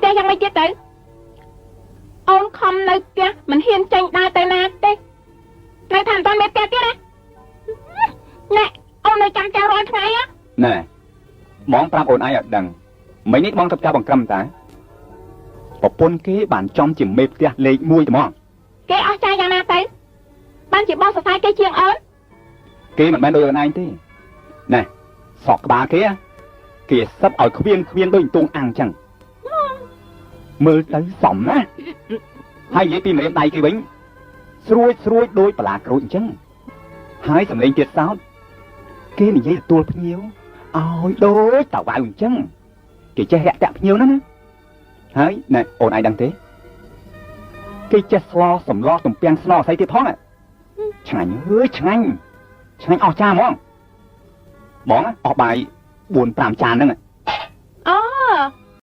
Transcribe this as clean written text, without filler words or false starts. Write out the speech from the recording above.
តែយ៉ាងម៉េចទៀតទៅអូនខំនៅផ្ទះមិនហ៊ានចេញដើរទៅណាទេត្រូវថាមិនតាន់មានផ្ទះទៀតណាណែអូននៅចាំផ្ទះរាល់ថ្ងៃណែបងប្រាប់អូនឯងឲ្យដឹងមិញនេះបងទៅផ្ទះបង្ក្រឹមតាប្រពន្ធគេបានចំជាមេផ្ទះលេខ1ត្មងគេអស់ចាយ៉ាងណាទៅបានជាបងសរសើរគេជាងអូនគេមិនមែនដូចអូនឯងទេណែសក់ក្បាលគេសឹបឲ្យខ្វៀងដូចទងអាំងចឹងមើលទៅសមណាហើយនិយាយពីម្រាមដៃគេវិញស្រួយដូចបលាក្រូចអញ្ចឹងហើយសម្លេងទៀតសោតគេនិយាយទទួលភ្ញៀវឲ្យដូចតវ៉ៅអញ្ចឹងគេចេះរាក់តាក់ភ្ញៀវណាហើយណែអូនឯងដឹងទេគេចេះស្លោសម្លោទំពាំងស្នោស្អីទៀតផងឆ្ងាញ់អើយឆ្ងាញ់អស់ចាហ្មងបងអស់បាយ 4-5 ចានហ្នឹង